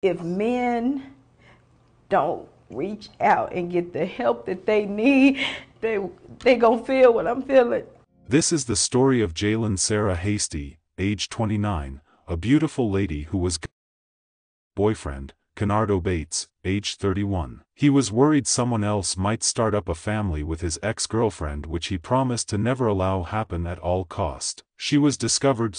If men don't reach out and get the help that they need, they gonna feel what I'm feeling. This is the story of Jalen Sarah Hasty, age 29, a beautiful lady who was boyfriend, Kenardo Bates, age 31. He was worried someone else might start up a family with his ex-girlfriend, which he promised to never allow happen at all cost. She was discovered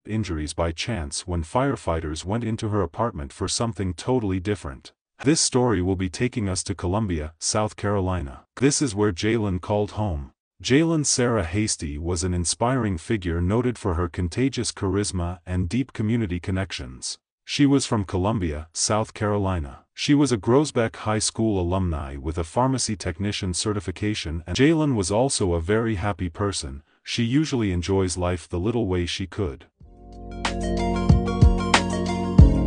injuries by chance when firefighters went into her apartment for something totally different. This story will be taking us to Columbia, South Carolina. This is where Jalen called home. Jalen Sarah Hasty was an inspiring figure noted for her contagious charisma and deep community connections. She was from Columbia, South Carolina. She was a Groesbeck High School alumni with a pharmacy technician certification, and Jalen was also a very happy person. She usually enjoys life the little way she could.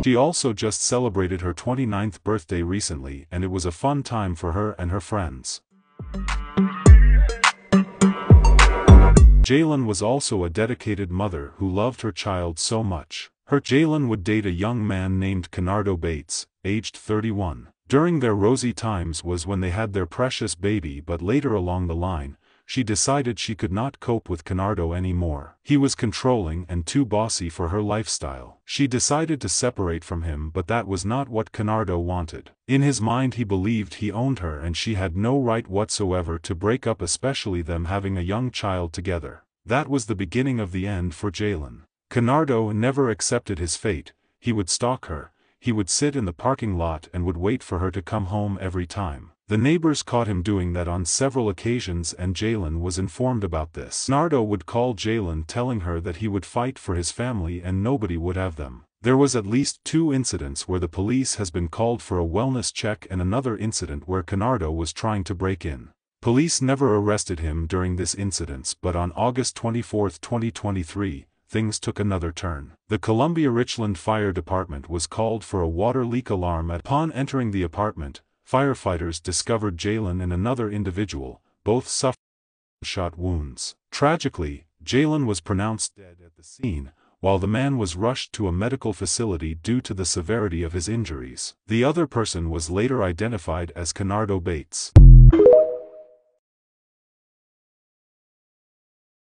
She also just celebrated her 29th birthday recently, and it was a fun time for her and her friends. Jalen was also a dedicated mother who loved her child so much. Jalen would date a young man named Kenardo Bates, aged 31. During their rosy times was when they had their precious baby, but later along the line, she decided she could not cope with Kenardo anymore. He was controlling and too bossy for her lifestyle. She decided to separate from him, but that was not what Kenardo wanted. In his mind he believed he owned her and she had no right whatsoever to break up, especially them having a young child together. That was the beginning of the end for Jalen. Kenardo never accepted his fate. He would stalk her. He would sit in the parking lot and would wait for her to come home every time. The neighbors caught him doing that on several occasions, and Jalen was informed about this. Kenardo would call Jalen telling her that he would fight for his family and nobody would have them. There was at least 2 incidents where the police has been called for a wellness check and another incident where Kenardo was trying to break in. Police never arrested him during this incidents, but on August 24, 2023, things took another turn. The Columbia Richland Fire Department was called for a water leak alarm. Upon entering the apartment, firefighters discovered Jalen and another individual, both suffering shot wounds. Tragically, Jalen was pronounced dead at the scene, while the man was rushed to a medical facility due to the severity of his injuries. The other person was later identified as Kenardo Bates.